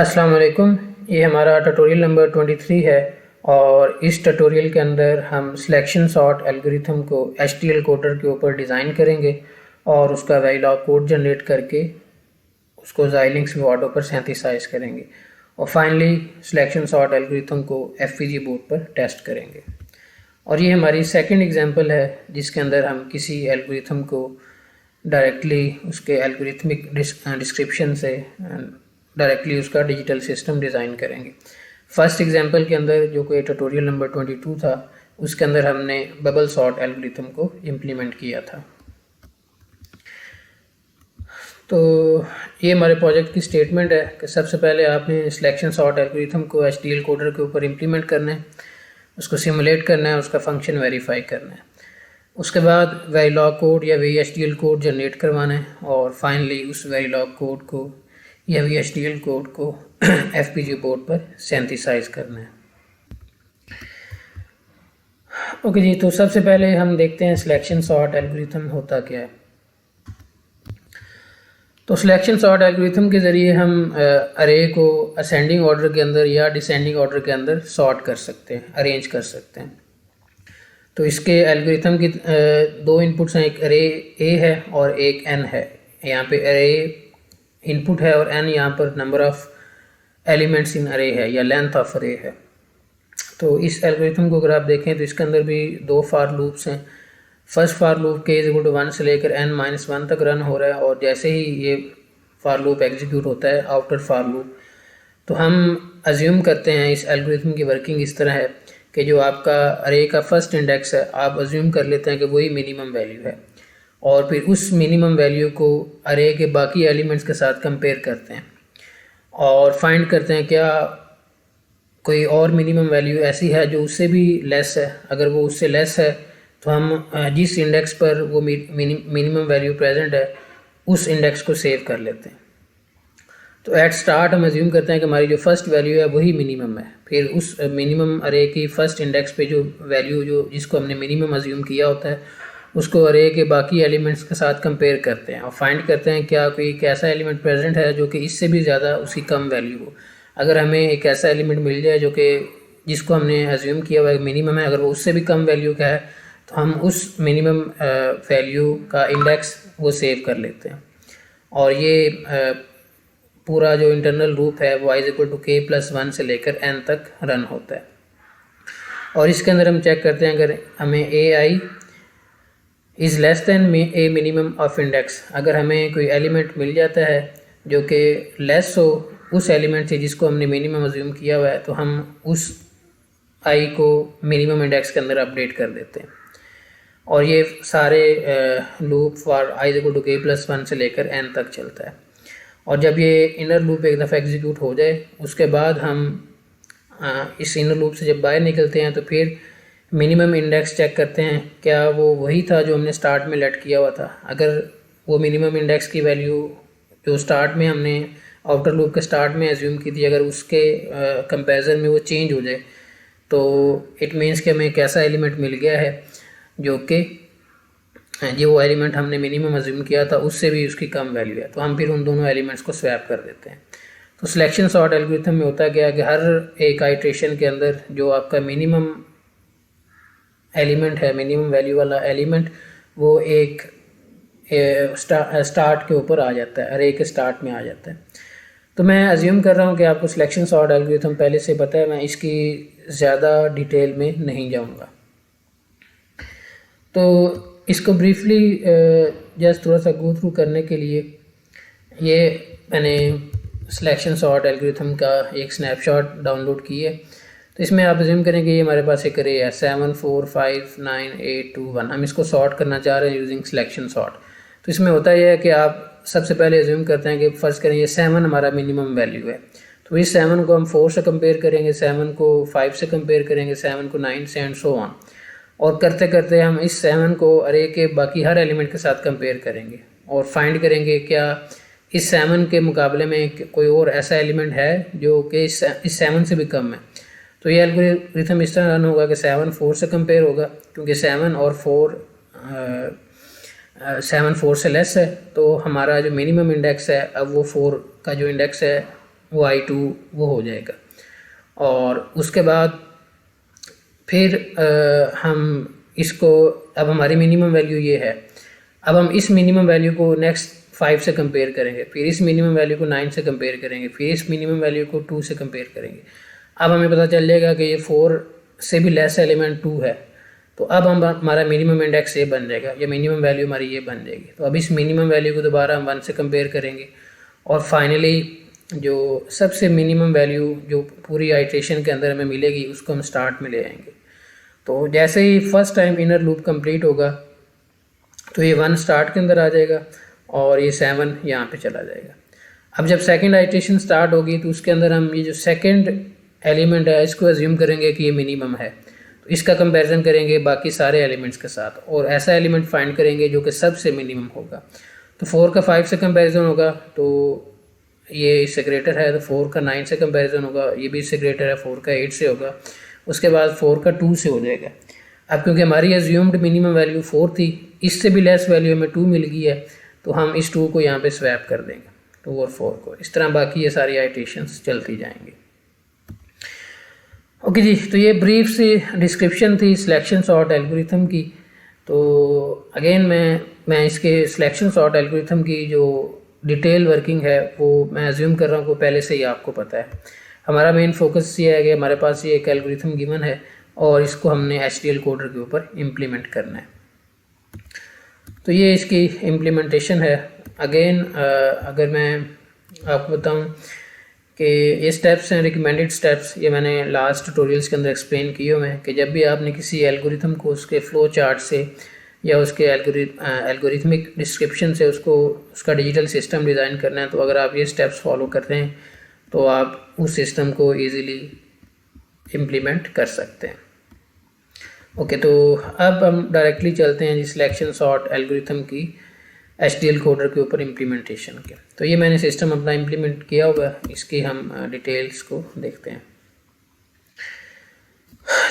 अस्सलाम वालेकुम। ये हमारा ट्यूटोरियल नंबर 23 है और इस ट्यूटोरियल के अंदर हम सिलेक्शन सॉर्ट एल्गोरिथम को एचटीएल कोडर के ऊपर डिज़ाइन करेंगे और उसका वेरिलॉग कोड जनरेट करके उसको Xilinx वार्डो पर सिंथेसाइज करेंगे और फाइनली सिलेक्शन सॉर्ट एल्गोरिथम को एफपीजी बोर्ड पर टेस्ट करेंगे। और ये हमारी सेकंड एग्जांपल है जिसके अंदर हम किसी एल्गोरिथम को डायरेक्टली उसके एल्गोरिथमिक डिस्क्रिप्शन से डायरेक्टली उसका डिजिटल सिस्टम डिज़ाइन करेंगे। फर्स्ट एग्जांपल के अंदर जो कि ट्यूटोरियल नंबर 22 था उसके अंदर हमने बबल सॉर्ट एल्गोरिथम को इम्प्लीमेंट किया था। तो ये हमारे प्रोजेक्ट की स्टेटमेंट है कि सबसे पहले आपने सिलेक्शन सॉर्ट एल्गोरिथम को एचटीएल कोडर के ऊपर इम्प्लीमेंट करना है, उसको सिमुलेट करना है, उसका फंक्शन वेरीफाई करना है। उसके बाद वेरिलॉग कोड या VHDL कोड जनरेट करवाना है और फाइनली उस वेरिलॉग कोड को या VHDL कोड को एफपीजी बोर्ड पर सिंथेसाइज करना है। ओके जी, तो सबसे पहले हम देखते हैं सिलेक्शन सॉर्ट एल्गोरिथम होता क्या है। तो सिलेक्शन सॉर्ट एल्गोरिथम के ज़रिए हम अरे को असेंडिंग ऑर्डर के अंदर या डिसेंडिंग ऑर्डर के अंदर सॉर्ट कर सकते हैं, अरेंज कर सकते हैं। तो इसके एल्गोरिथम की दो इनपुट्स हैं, एक अरे ए है और एक एन है। यहाँ पे अरे इनपुट है और एन यहाँ पर नंबर ऑफ़ एलिमेंट्स इन अरे है या लेंथ ऑफ अरे है। तो इस एल्गोरिथम को अगर आप देखें तो इसके अंदर भी दो फॉर लूप्स हैं। फर्स्ट फॉर लूप के इक्वल टू 1 से लेकर n-1 तक रन हो रहा है और जैसे ही ये फॉर लूप एग्जीक्यूट होता है आउटर फॉर लूप, तो हम अज्यूम करते हैं इस एल्गोरिथम की वर्किंग इस तरह है कि जो आपका अरे का फर्स्ट इंडेक्स है आप अज्यूम कर लेते हैं कि वही मिनिमम वैल्यू है और फिर उस मिनिमम वैल्यू को अरे के बाकी एलिमेंट्स के साथ कंपेयर करते हैं और फाइंड करते हैं क्या कोई और मिनिमम वैल्यू ऐसी है जो उससे भी लेस है। अगर वो उससे लेस है तो हम जिस इंडेक्स पर वो मिनिमम वैल्यू प्रेजेंट है उस इंडेक्स को सेव कर लेते हैं। तो एट स्टार्ट हम अज्यूम करते हैं कि हमारी जो फर्स्ट वैल्यू है वही मिनिमम है। फिर उस मिनिमम अरे की फर्स्ट इंडेक्स पे जो वैल्यू जो जिसको हमने मिनिमम अज्यूम किया होता है उसको अरे के बाकी एलिमेंट्स के साथ कंपेयर करते हैं और फाइंड करते हैं क्या कोई एक ऐसा एलिमेंट प्रेजेंट है जो कि इससे भी ज़्यादा उसकी कम वैल्यू हो। अगर हमें एक ऐसा एलिमेंट मिल जाए जो कि जिसको हमने अज्यूम किया हुआ मिनिमम है, अगर वो उससे भी कम वैल्यू का है तो हम उस मिनिमम वैल्यू का इंडेक्स वो सेव कर लेते हैं। और ये पूरा जो इंटरनल लूप है वो i=k+1 से लेकर n तक रन होता है। और इसके अंदर हम चेक करते हैं अगर हमें ai is less than A minimum of index, अगर हमें कोई एलिमेंट मिल जाता है जो कि लेस हो उस एलिमेंट से जिसको हमने मिनिमम अज्यूम किया हुआ है तो हम उस आई को मिनिमम इंडेक्स के अंदर अपडेट कर देते हैं। और ये सारे लूप फॉर i=k+1 से लेकर n तक चलता है। और जब ये इनर लूप एक दफ़ा एग्जीक्यूट हो जाए उसके बाद हम इस इनर लूप से जब बाहर निकलते हैं तो फिर मिनिमम इंडेक्स चेक करते हैं क्या वो वही था जो हमने स्टार्ट में लेट किया हुआ था। अगर वो मिनिमम इंडेक्स की वैल्यू जो स्टार्ट में हमने आउटर लूप के स्टार्ट में एज्यूम की थी अगर उसके कंपैरिजन में वो चेंज हो जाए तो इट मीन्स कि हमें एक ऐसा एलिमेंट मिल गया है जो कि जो वो एलिमेंट हमने मिनिमम अज्यूम किया था उससे भी उसकी कम वैल्यू है, तो हम फिर उन दोनों एलिमेंट्स को स्वैप कर देते हैं। तो सिलेक्शन सॉर्ट एल्गोरिथम में होता क्या कि हर एक आइट्रेशन के अंदर जो आपका मिनिमम एलिमेंट है, मिनिमम वैल्यू वाला एलिमेंट, वो एक स्टार्ट के ऊपर आ जाता है, अरे के स्टार्ट में आ जाता है। तो मैं अज्यूम कर रहा हूँ कि आपको सिलेक्शन सॉर्ट एल्गोरिथम पहले से पता है, मैं इसकी ज़्यादा डिटेल में नहीं जाऊँगा। तो इसको ब्रीफली जस्ट थोड़ा सा गो थ्रू करने के लिए ये मैंने सिलेक्शन सॉर्ट एल्गोरिथम का एक स्नैपशॉट डाउनलोड की है। तो इसमें आप अज्यूम करें कि ये हमारे पास एक अरे है 7 4 5 9 8 2 1, हम इसको सॉर्ट करना चाह रहे हैं यूजिंग सिलेक्शन सॉर्ट। तो इसमें होता यह है कि आप सबसे पहले अज्यूम करते हैं कि फ़र्ज़ करें ये 7 हमारा मिनिमम वैल्यू है, तो इस 7 को हम 4 से कंपेयर करेंगे, 7 को 5 से कंपेयर करेंगे, 7 को 9 से एंड सो ऑन। और करते करते हम इस 7 को अरे के बाकी हर एलिमेंट के साथ कंपेयर करेंगे और फाइंड करेंगे क्या इस 7 के मुकाबले में कोई और ऐसा एलिमेंट है जो कि इस 7 से भी कम है। तो ये एल्गोरिथम इस तरह रन होगा कि 7 4 से कंपेयर होगा, क्योंकि 7 और 7 4 से लेस है तो हमारा जो मिनिमम इंडेक्स है अब वो 4 का जो इंडेक्स है वो I2 वो हो जाएगा। और उसके बाद फिर हम इसको, अब हमारी मिनिमम वैल्यू ये है, अब हम इस मिनिमम वैल्यू को नेक्स्ट 5 से कंपेयर करेंगे, फिर इस मिनिमम वैल्यू को 9 से कंपेयर करेंगे, फिर इस मिनिमम वैल्यू को 2 से कंपेयर करेंगे। अब हमें पता चल जाएगा कि ये 4 से भी लेस एलिमेंट 2 है, तो अब हमारा मिनिमम इंडेक्स ये बन जाएगा, या मिनिमम वैल्यू हमारी ये बन जाएगी। तो अब इस मिनिमम वैल्यू को दोबारा हम 1 से कंपेयर करेंगे, और फाइनली जो सबसे मिनिमम वैल्यू जो पूरी आइट्रेशन के अंदर हमें मिलेगी उसको हम स्टार्ट में ले आएंगे। तो जैसे ही first time inner loop complete होगा तो ये 1 स्टार्ट के अंदर आ जाएगा और ये 7 यहाँ पे चला जाएगा। अब जब सेकंड आइट्रेशन स्टार्ट होगी तो उसके अंदर हम ये जो सेकंड एलिमेंट है इसको एज्यूम करेंगे कि ये मिनिमम है, तो इसका कंपैरिजन करेंगे बाकी सारे एलिमेंट्स के साथ और ऐसा एलिमेंट फाइंड करेंगे जो कि सबसे मिनिमम होगा। तो 4 का 5 से कंपैरिजन होगा तो ये इससे ग्रेटर है, तो 4 का 9 से कंपैरिजन होगा, ये भी इससे ग्रेटर है, 4 का 8 से होगा, उसके बाद 4 का 2 से हो जाएगा। अब क्योंकि हमारी एज्यूम्ड मिनिमम वैल्यू 4 थी, इससे भी लेस वैल्यू हमें 2 मिल गई है, तो हम इस 2 को यहाँ पे स्वैप कर देंगे, 2 और 4 को। इस तरह बाकी ये सारी आइट्रेशंस चलती जाएंगी। ओके जी, तो ये ब्रीफ सी डिस्क्रिप्शन थी सिलेक्शन सॉर्ट एल्गोरिथम की। तो अगेन मैं इसके सिलेक्शन सॉर्ट एल्गोरिथम की जो डिटेल वर्किंग है वो मैं एज्यूम कर रहा हूँ कि पहले से ही आपको पता है। हमारा मेन फोकस ये है कि हमारे पास ये एक एल्गोरिथम गिवन है और इसको हमने HDL कोडर के ऊपर इम्प्लीमेंट करना है। तो ये इसकी इम्प्लीमेंटेशन है। अगेन अगर मैं आपको बताऊं कि ये स्टेप्स हैं रिकमेंडेड स्टेप्स, ये मैंने लास्ट ट्यूटोरियल्स के अंदर एक्सप्लेन किए हुए हैं कि जब भी आपने किसी एल्गोरिथम को उसके फ्लो चार्ट से या उसके एल्गोरिथमिक डिस्क्रिप्शन से उसका डिजिटल सिस्टम डिज़ाइन करना है, तो अगर आप ये स्टेप्स फॉलो करते हैं तो आप उस सिस्टम को ईज़िली इम्प्लीमेंट कर सकते हैं। ओके, तो अब हम डायरेक्टली चलते हैं जी सिलेक्शन सॉर्ट एल्गोरिथम की HDL कोडर के ऊपर इम्प्लीमेंटेशन के। तो ये मैंने सिस्टम अपना इम्प्लीमेंट किया हुआ है, इसकी हम डिटेल्स को देखते हैं।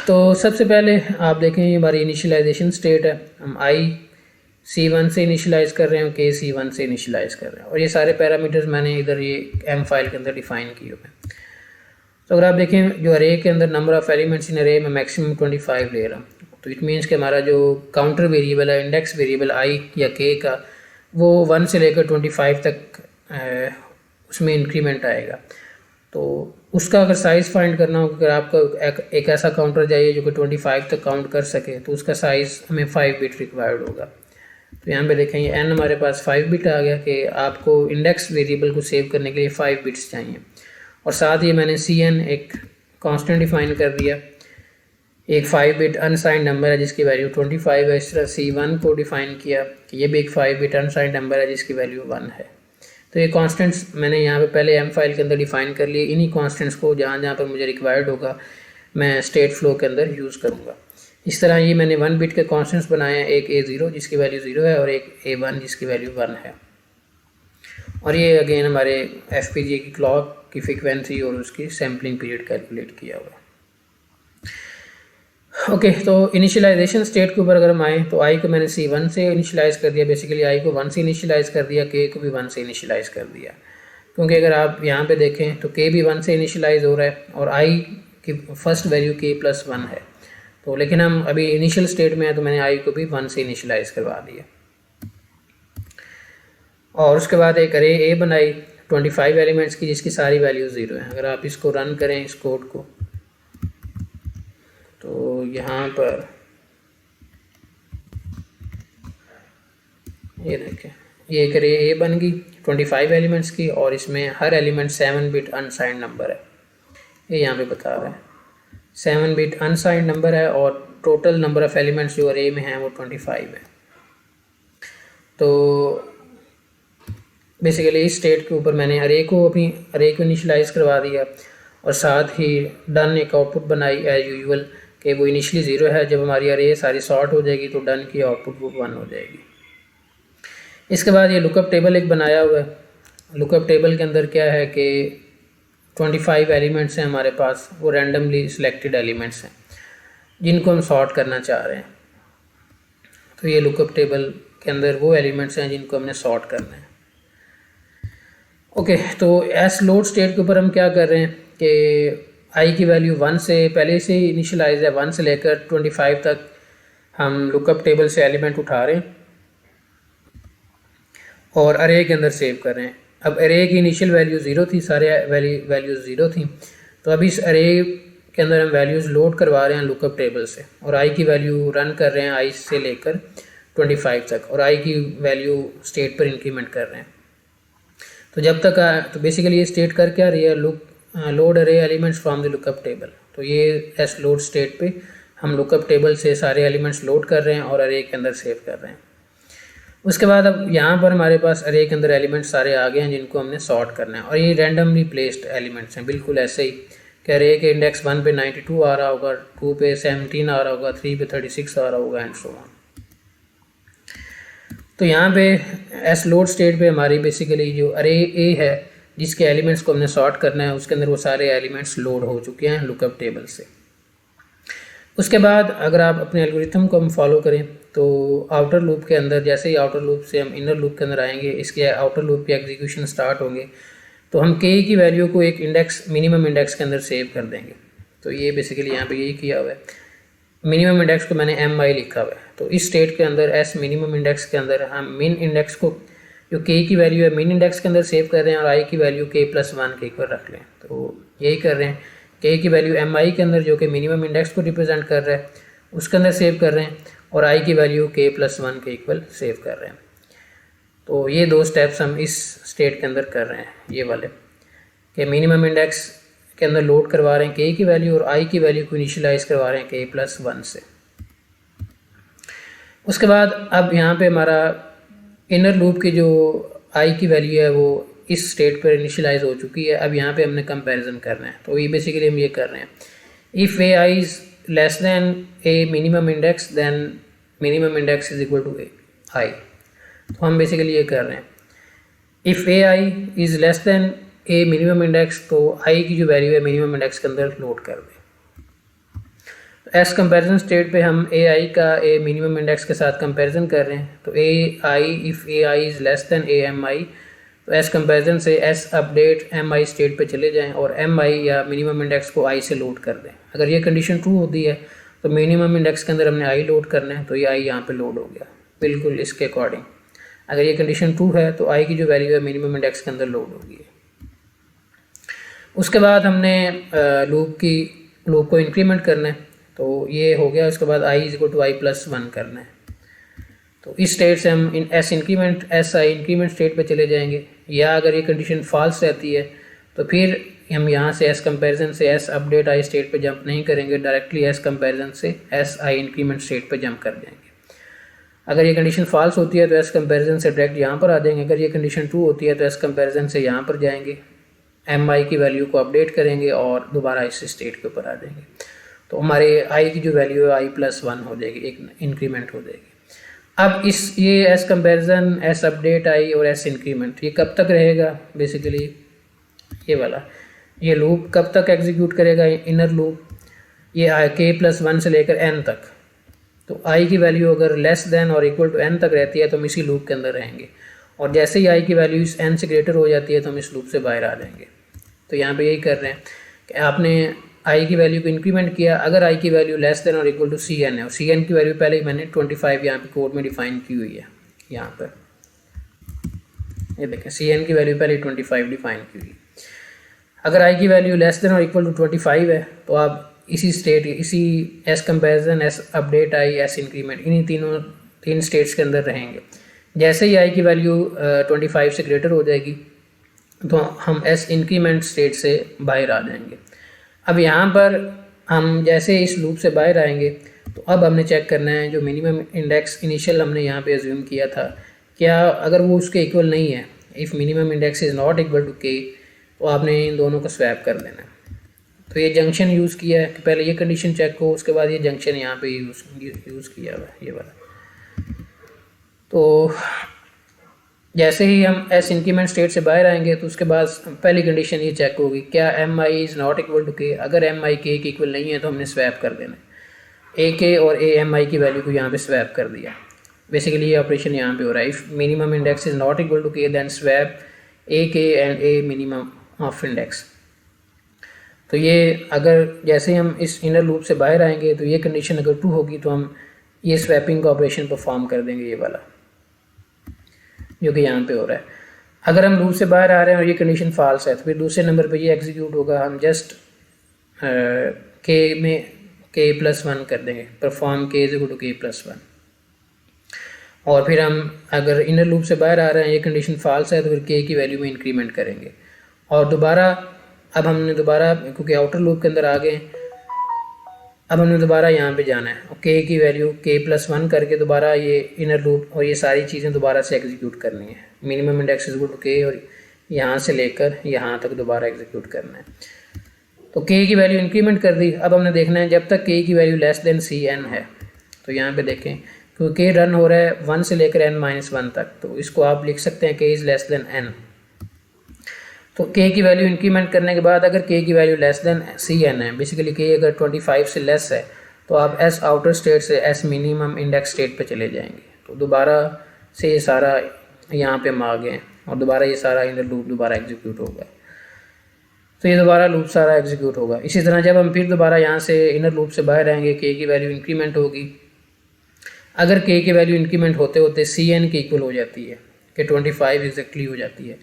तो सबसे पहले आप देखें ये हमारी इनिशियलाइजेशन स्टेट है, हम C1 से इनिशियलाइज़ कर रहे हैं, C1 से इनिशियलाइज़ कर रहे हैं, और ये सारे पैरामीटर्स मैंने इधर ये M फाइल के अंदर डिफ़ाइन किए हुए हैं। तो अगर आप देखें जो अरे के अंदर नंबर ऑफ़ एलिमेंट्स इन अरे में मैक्सिमम 25 ले रहा हूँ, तो इट मीन्स कि हमारा जो काउंटर वेरिएबल है, इंडेक्स वेरिएबल I या K का, वो 1 से लेकर 25 तक उसमें इंक्रीमेंट आएगा। तो उसका अगर साइज़ फाइंड करना हो, अगर आपका एक ऐसा काउंटर चाहिए जो कि 25 तक काउंट कर सके, तो उसका साइज़ हमें 5 बिट रिक्वायर्ड होगा। तो यहाँ पे देखें ये n हमारे पास 5 बिट आ गया कि आपको इंडेक्स वेरिएबल को सेव करने के लिए 5 बिट्स चाहिए, और साथ ही मैंने Cn एक कांस्टेंट डिफाइन कर दिया, एक 5 बिट अनसाइंड नंबर है जिसकी वैल्यू 25 है। इस तरह C1 को डिफाइन किया कि ये भी एक 5 बिट अनसाइंड नंबर है जिसकी वैल्यू 1 है। तो ये कांस्टेंट्स मैंने यहाँ पे पहले M फाइल के अंदर डिफाइन कर लिए। इन्हीं कांस्टेंट्स को जहाँ जहाँ पर मुझे रिक्वायर्ड होगा मैं स्टेट फ्लो के अंदर यूज़ करूँगा। इस तरह ये मैंने 1 बिट के कांस्टेंट्स बनाए हैं, एक A0 जिसकी वैल्यू 0 है और एक A1 जिसकी वैल्यू 1 है। और ये अगेन हमारे FPGA की क्लॉक की फ्रीक्वेंसी और उसकी सैम्पलिंग पीरियड कैलकुलेट किया हुआ है। ओके, तो इनिशियलाइजेशन स्टेट के ऊपर अगर हम आएँ तो I को मैंने C1 से इनिशियलाइज़ कर दिया, बेसिकली I को 1 से इनिशियलाइज़ कर दिया, K को भी 1 से इनिशियलाइज़ कर दिया। क्योंकि अगर आप यहाँ पे देखें तो K भी 1 से इनिशियलाइज़ हो रहा है और I की फर्स्ट वैल्यू K+1 है। तो लेकिन हम अभी इनिशियल स्टेट में है तो मैंने I को भी 1 से इनिशियलाइज़ करवा दिया। और उसके बाद एक अरे A बनाई 25 एलिमेंट्स की जिसकी सारी वैल्यू 0 है। अगर आप इसको रन करें इस कोड को, तो यहाँ पर ये देखें ये एक अरे A बन गई 25 एलिमेंट्स की, और इसमें हर एलिमेंट 7 बिट अनसाइंड नंबर है। ये यहाँ पे बता रहा है 7 बिट अनसाइंड नंबर है, और टोटल नंबर ऑफ़ एलिमेंट्स जो अरे में हैं वो 25 है। तो बेसिकली इस स्टेट के ऊपर मैंने अरे को इनिशियलाइज़ करवा दिया, और साथ ही डन एक आउटपुट बनाई एज यूजुअल कि वो इनिशियली 0 है। जब हमारी अरे सारी सॉर्ट हो जाएगी तो डन की आउटपुट वो 1 हो जाएगी। इसके बाद ये लुकअप टेबल एक बनाया हुआ है। लुकअप टेबल के अंदर क्या है कि 25 एलिमेंट्स हैं हमारे पास, वो रैंडमली सिलेक्टेड एलिमेंट्स हैं जिनको हम सॉर्ट करना चाह रहे हैं। तो ये लुकअप टेबल के अंदर वो एलिमेंट्स हैं जिनको हमने सॉर्ट करना है। ओके, तो एस लोड स्टेट के ऊपर हम क्या कर रहे हैं कि आई की वैल्यू 1 से पहले से ही इनिशियलाइज है, 1 से लेकर 25 तक हम लुकअप टेबल से एलिमेंट उठा रहे हैं और अरे के अंदर सेव कर रहे हैं। अब अरे की इनिशियल वैल्यू 0 थी, सारे वैल्यूज़ 0 थी, तो अब इस अरे के अंदर हम वैल्यूज़ लोड करवा रहे हैं लुकअप टेबल से और आई की वैल्यू रन कर रहे हैं आई से लेकर 25 तक और आई की वैल्यू स्टेट पर इंक्रीमेंट कर रहे हैं। तो जब तक तो बेसिकली ये स्टेट कर क्या रही है, लोड अरे elements from the lookup table. तो ये एस लोड स्टेट पे हम लुकअप टेबल से सारे एलिमेंट्स लोड कर रहे हैं और अरे के अंदर सेव कर रहे हैं। उसके बाद अब यहाँ पर हमारे पास अरे के अंदर एलिमेंट्स सारे आ गए हैं जिनको हमने सॉर्ट करना है और ये रैंडमली प्लेस्ड एलिमेंट्स हैं, बिल्कुल ऐसे ही कि अरे के इंडेक्स 1 पे 92 आ रहा होगा, 2 पे 17 आ रहा होगा, 3 पे 36 आ रहा होगा एंड सो ऑन। तो यहाँ पे एस लोड स्टेट पे हमारी बेसिकली जो अरे ए है जिसके एलिमेंट्स को हमने सॉर्ट करना है उसके अंदर वो सारे एलिमेंट्स लोड हो चुके हैं लुकअप टेबल से। उसके बाद अगर आप अपने एल्गोरिथम को हम फॉलो करें तो आउटर लूप के अंदर, जैसे ही आउटर लूप से हम इनर लूप के अंदर आएंगे, इसके आउटर लूप के एग्जीक्यूशन स्टार्ट होंगे तो हम के की वैल्यू को एक इंडेक्स मिनिमम इंडेक्स के अंदर सेव कर देंगे। तो ये बेसिकली यहाँ पे यही किया हुआ है, मिनिमम इंडेक्स को मैंने एम आई लिखा हुआ है। तो इस स्टेट के अंदर एस मिनिमम इंडेक्स के अंदर हम मिन इंडेक्स को जो के की वैल्यू है मिन इंडेक्स के अंदर सेव कर रहे हैं और आई की वैल्यू के+1 के इक्वल रख लें। तो यही कर रहे हैं, के की वैल्यू एम आई के अंदर जो कि मिनिमम इंडेक्स को रिप्रेजेंट कर रहा है उसके अंदर सेव कर रहे हैं और आई की वैल्यू के+1 के इक्वल सेव कर रहे हैं। तो ये दो स्टेप्स हम इस स्टेट के अंदर कर रहे हैं, ये वाले कि मिनिमम इंडेक्स के अंदर लोड करवा रहे हैं के की वैल्यू और आई की वैल्यू को इनिशियलाइज करवा रहे हैं के+1 से। उसके बाद अब यहाँ पे हमारा इनर लूप की जो आई की वैल्यू है वो इस स्टेट पर इनिशियलाइज हो चुकी है। अब यहाँ पे हमने कंपैरिजन करना है, तो ये बेसिकली हम ये कर रहे हैं, if A I is less than A minimum index then minimum index is equal to I. तो हम बेसिकली ये कर रहे हैं, if A I is less than A minimum index तो आई की जो वैल्यू है मिनिमम इंडेक्स के अंदर लोड कर दें। एस कंपैरिजन स्टेट पे हम ए आई का ए मिनिमम इंडेक्स के साथ कंपैरिजन कर रहे हैं। तो A I if A I is less than A M I, तो एस कंपैरिजन से S update M I state पे चले जाएं और एम आई या मिनिमम इंडेक्स को आई से लोड कर दें। अगर ये कंडीशन ट्रू होती है तो मिनिमम इंडेक्स के अंदर हमने आई लोड करना है, तो ये आई यहाँ पे लोड हो गया बिल्कुल इसके अकॉर्डिंग। अगर ये कंडीशन ट्रू है तो आई की जो वैल्यू है मिनिमम इंडेक्स के अंदर लोड होगी। उसके बाद हमने लूप को इंक्रीमेंट करना है, तो ये हो गया। उसके बाद आई इज इक्वल टू आई+1 करना है। तो इस स्टेट से हम इन एस आई इंक्रीमेंट स्टेट पे चले जाएंगे, या अगर ये कंडीशन फॉल्स रहती है तो फिर हम यहाँ से एस कंपैरिजन से एस अपडेट आई स्टेट पे जंप नहीं करेंगे, डायरेक्टली एस कंपैरिजन से एस आई इंक्रीमेंट स्टेट पे जंप कर जाएंगे। अगर ये कंडीशन फॉल्स होती है तो एस कंपैरिजन से डायरेक्ट यहाँ पर आ जाएंगे। अगर ये कंडीशन ट्रू होती है तो एस कंपैरिजन से यहाँ पर जाएंगे, एम आई की वैल्यू को अपडेट करेंगे और दोबारा इस स्टेट के ऊपर आ जाएंगे। तो हमारे आई की जो वैल्यू है आई+1 हो जाएगी, एक इंक्रीमेंट हो जाएगी। अब ये एस कंपैरिजन, एस अपडेट आई और एस इंक्रीमेंट ये कब तक रहेगा, बेसिकली ये वाला ये लूप कब तक एग्जीक्यूट करेगा, इनर लूप, ये k+1 से लेकर n तक। तो आई की वैल्यू अगर लेस देन और इक्वल टू n तक रहती है तो हम इसी लूप के अंदर रहेंगे, और जैसे ही आई की वैल्यू इस n से ग्रेटर हो जाती है तो हम इस लूप से बाहर आ जाएंगे। तो यहाँ पे यही कर रहे हैं कि आपने आई की वैल्यू को इंक्रीमेंट किया। अगर आई की वैल्यू लेस देन और इक्वल टू Cn है, और Cn की वैल्यू पहले ही मैंने 25 यहाँ पे कोड में डिफाइन की हुई है, यहाँ पर ये देखें Cn की वैल्यू पहले 25 डिफाइन की हुई। अगर आई की वैल्यू लेस देन और इक्वल टू 25 है तो आप इसी एस कंपैरिजन, एस अपडेट आई, एस इंक्रीमेंट, इन्हीं तीन स्टेट्स के अंदर रहेंगे। जैसे ही आई की वैल्यू 25 से ग्रेटर हो जाएगी तो हम एस इंक्रीमेंट स्टेट से बाहर आ जाएंगे। अब यहाँ पर हम जैसे इस लूप से बाहर आएंगे तो अब हमने चेक करना है जो मिनिमम इंडेक्स इनिशियल हमने यहाँ पे अज्यूम किया था, क्या अगर वो उसके इक्वल नहीं है, if minimum index is not equal to K, तो आपने इन दोनों को स्वैप कर देना है। तो ये जंक्शन यूज़ किया है कि पहले ये कंडीशन चेक हो, उसके बाद ये जंक्शन यहाँ पे यूज़ किया हुआ है, ये वाला। तो जैसे ही हम एस इंक्रीमेंट स्टेट से बाहर आएंगे तो उसके बाद पहली कंडीशन ये चेक होगी, क्या M I is not equal to K. अगर एम आई के इक्वल नहीं है तो हमने स्वैप कर देना है, ए के और ए एम आई की वैल्यू को यहाँ पे स्वैप कर दिया। बेसिकली ये ऑपरेशन यहाँ पे हो रहा है, if minimum index is not equal to K then swap A K and A minimum of index. तो ये अगर जैसे हम इस इनर लूप से बाहर आएंगे तो ये कंडीशन अगर ट्रू होगी तो हम ये स्वैपिंग का ऑपरेशन परफॉर्म कर देंगे, ये वाला जो कि यहाँ पे हो रहा है। अगर हम लूप से बाहर आ रहे हैं और ये कंडीशन फॉल्स है तो फिर दूसरे नंबर पे ये एग्जीक्यूट होगा। हम जस्ट के में k+1 कर देंगे, परफॉर्म k = k+1। और फिर हम अगर इनर लूप से बाहर आ रहे हैं, ये कंडीशन फॉल्स है तो फिर k की वैल्यू में इंक्रीमेंट करेंगे। और दोबारा अब हमने दोबारा, क्योंकि आउटर लूप के अंदर आ गए, अब हमने दोबारा यहाँ पे जाना है और k की वैल्यू k+1 करके दोबारा ये इनर लूप और ये सारी चीज़ें दोबारा से एग्जीक्यूट करनी है। मिनिमम इंडेक्स = k और यहाँ से लेकर यहाँ तक दोबारा एग्जीक्यूट करना है। तो k की वैल्यू इंक्रीमेंट कर दी। अब हमने देखना है जब तक k की वैल्यू cn है। तो यहाँ पे देखें क्योंकि k रन हो रहा है 1 से लेकर n-1 तक, तो इसको आप लिख सकते हैं k < n। तो k की वैल्यू इंक्रीमेंट करने के बाद अगर k की वैल्यू cन है, बेसिकली k अगर 25 से लेस है तो आप s आउटर स्टेट से s मिनिमम इंडेक्स स्टेट पे चले जाएंगे। तो दोबारा से ये सारा यहाँ पे हम आ गए और दोबारा ये सारा इनर लूप दोबारा एग्जीक्यूट होगा। तो ये दोबारा लूप सारा एग्जीक्यूट होगा। इसी तरह जब हम फिर दोबारा यहाँ से इनर लूप से बाहर आएंगे, k की वैल्यू इंक्रीमेंट होगी। अगर k की वैल्यू इंक्रीमेंट होते होते cn के इक्वल हो जाती है कि 25 एग्जैक्टली हो जाती है,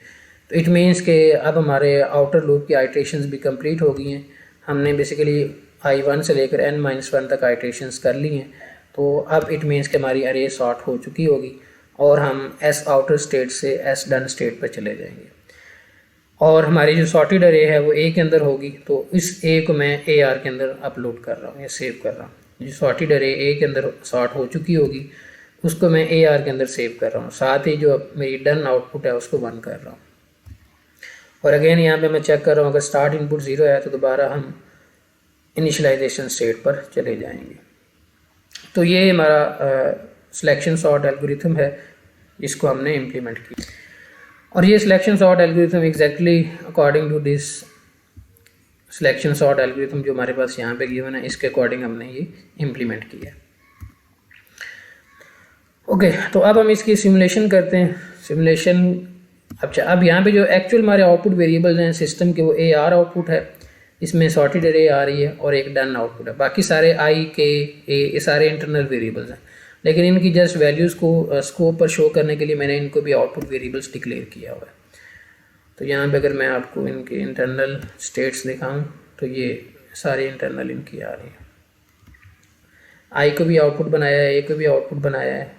तो इट मीन्स कि अब हमारे आउटर लूप की आइट्रेशंस भी कंप्लीट हो गई हैं। हमने बेसिकली i1 से लेकर n-1 तक आइट्रेशंस कर ली हैं। तो अब इट मीन्स कि हमारी अरे सॉर्ट हो चुकी होगी और हम s आउटर स्टेट से s डन स्टेट पर चले जाएंगे। और हमारी जो सॉर्टेड अरे है वो a के अंदर होगी। तो इस a को मैं AR के अंदर अपलोड कर रहा हूँ या सेव कर रहा हूँ। जो सॉर्टेड अरे a के अंदर सॉर्ट हो चुकी होगी उसको मैं AR के अंदर सेव कर रहा हूँ। साथ ही जो मेरी डन आउटपुट है उसको 1 कर रहा हूँ। और अगेन यहाँ पे मैं चेक कर रहा हूँ अगर स्टार्ट इनपुट 0 है तो दोबारा हम इनिशियलाइजेशन स्टेट पर चले जाएंगे। तो ये हमारा सिलेक्शन सॉर्ट एल्गोरिथम है जिसको हमने इम्प्लीमेंट किया। और ये selection sort algorithm exactly according to this selection sort algorithm जो हमारे पास यहाँ पे गिवन है, इसके अकॉर्डिंग हमने ये इम्प्लीमेंट किया। ओके, तो अब हम इसकी सिमुलेशन करते हैं। सिमुलेशन अच्छा, अब यहाँ पे जो एक्चुअल हमारे आउटपुट वेरिएबल्स हैं सिस्टम के, वो AR आउटपुट है, इसमें सॉर्टेड अरे आ रही है और एक डन आउटपुट है। बाकी सारे I, K, A ये सारे इंटरनल वेरिएबल्स हैं, लेकिन इनकी जस्ट वैल्यूज़ को स्कोप पर शो करने के लिए मैंने इनको भी आउटपुट वेरिएबल्स डिक्लेयर किया हुआ है। तो यहाँ पे अगर मैं आपको इनके इंटरनल स्टेट्स दिखाऊँ तो ये सारे इंटरनल इनकी आ रही है। I को भी आउटपुट बनाया है, A को भी आउटपुट बनाया है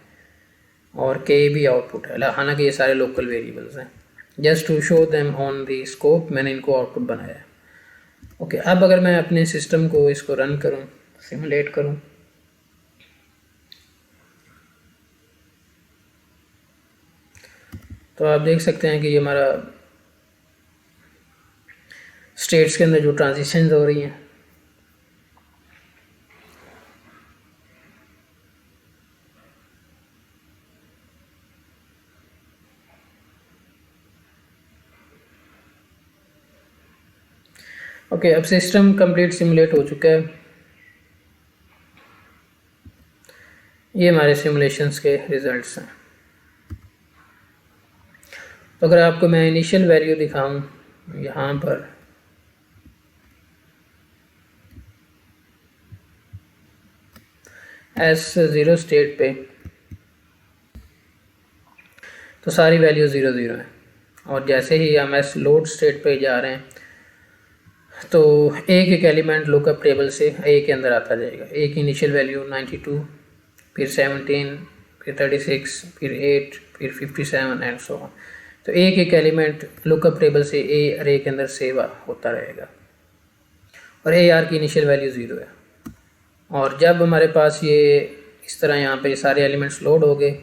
और K भी आउटपुट है। हालांकि ये सारे लोकल वेरिएबल्स हैं। Just to show them on the scope मैंने इनको आउटपुट बनाया है। ओके, अब अगर मैं अपने सिस्टम को इसको रन करूं, सिमुलेट करूं, तो आप देख सकते हैं कि ये हमारा स्टेट्स के अंदर जो ट्रांजिशंस हो रही हैं, ओके, अब सिस्टम कंप्लीट सिमुलेट हो चुका है। ये हमारे सिमुलेशंस के रिजल्ट्स हैं। तो अगर आपको मैं इनिशियल वैल्यू दिखाऊं यहाँ पर, S0 स्टेट पे, तो सारी वैल्यू 0 0 है। और जैसे ही हम S लोड स्टेट पे जा रहे हैं तो एक एलिमेंट लुकअप टेबल से A के अंदर आता जाएगा। A की इनिशियल वैल्यू 92, फिर 17, फिर 36, फिर 8, फिर 57 एंड सो ऑन। तो एक एलिमेंट लुकअप टेबल से A अरे के अंदर सेव होता रहेगा और AR की इनिशियल वैल्यू 0 है। और जब हमारे पास ये इस तरह यहाँ पे सारे एलिमेंट्स लोड हो गए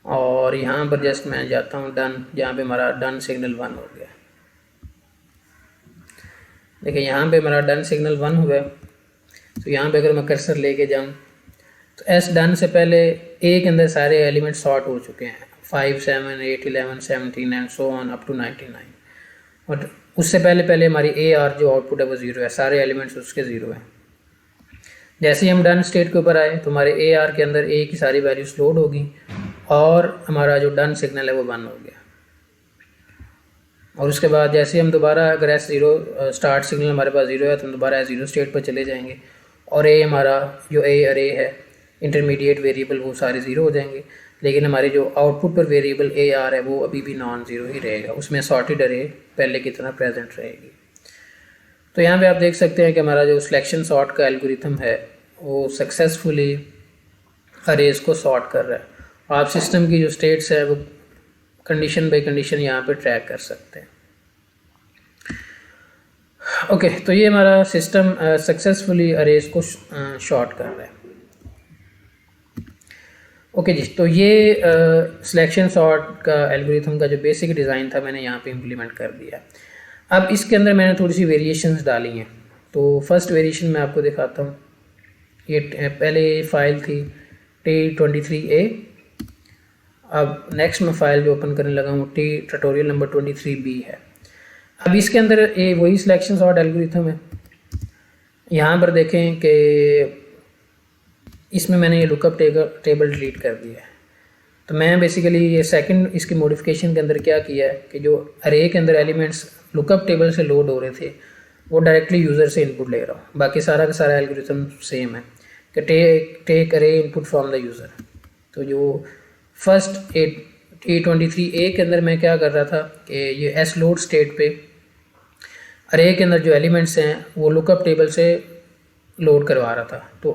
और यहाँ पर जस्ट मैं जाता हूँ डन, जहाँ पे हमारा डन सिग्नल 1 हो गया। देखिए यहाँ पे हमारा डन सिग्नल 1 हुआ है। तो यहाँ पे अगर मैं कर्सर लेके जाऊँ तो S डन से पहले A के अंदर सारे एलिमेंट सॉर्ट हो चुके हैं, 5, 7, 8, 11, 17 and so on up to 99। और उससे पहले हमारी AR जो आउटपुट है वो 0 है, सारे एलिमेंट्स उसके 0 हैं। जैसे ही हम डन स्टेट के ऊपर आए तो हमारे AR के अंदर A की सारी वैल्यूज लोड होगी और हमारा जो डन सिग्नल है वो 1 हो गया। और उसके बाद जैसे हम दोबारा अगर S0 स्टार्ट सिग्नल हमारे पास 0 है तो हम दोबारा S0 स्टेट पर चले जाएंगे और ए हमारा जो ए अरे है इंटरमीडिएट वेरिएबल वो सारे ज़ीरो हो जाएंगे, लेकिन हमारे जो आउटपुट पर वेरिएबल ए आर है वो अभी भी नॉन ज़ीरो ही रहेगा, उसमें सॉर्टेड अरे पहले की तरह प्रेजेंट रहेगी। तो यहाँ पे आप देख सकते हैं कि हमारा जो सिलेक्शन सॉर्ट का एल्गोरिथम है वो सक्सेसफुली अरेज को सॉर्ट कर रहा है। आप सिस्टम की जो स्टेट्स है वो कंडीशन बाई कंडीशन यहाँ पे ट्रैक कर सकते हैं। ओके, तो ये हमारा सिस्टम सक्सेसफुली अरेज को शॉर्ट कर रहा है। ओके जी, तो ये सिलेक्शन सॉर्ट का एल्गोरिथम का जो बेसिक डिज़ाइन था मैंने यहाँ पे इम्प्लीमेंट कर दिया। अब इसके अंदर मैंने थोड़ी सी वेरिएशंस डाली हैं। तो फर्स्ट वेरिएशन मैं आपको दिखाता हूँ। ये पहले फाइल थी T23A, अब नेक्स्ट मैं फाइल जो ओपन करने लगा हूँ ट्यूटोरियल नंबर 23B है। अब इसके अंदर ये वही सिलेक्शन सॉर्ट एल्गोरिथम है। यहाँ पर देखें कि इसमें मैंने ये लुकअप टेबल डिलीट कर दिया है। तो मैं बेसिकली ये सेकंड इसकी मॉडिफिकेशन के अंदर क्या किया है कि जो अरे के अंदर एलिमेंट्स लुकअप टेबल से लोड हो रहे थे वो डायरेक्टली यूज़र से इनपुट ले रहा हूँ। बाकी सारा का सारा एल्गोरिथम सेम है कि टेक अरे इनपुट फ्रॉम द यूज़र। तो जो फर्स्ट T23A के अंदर मैं क्या कर रहा था कि ये एस लोड स्टेट पे अरे के अंदर जो एलिमेंट्स हैं वो लुकअप टेबल से लोड करवा रहा था। तो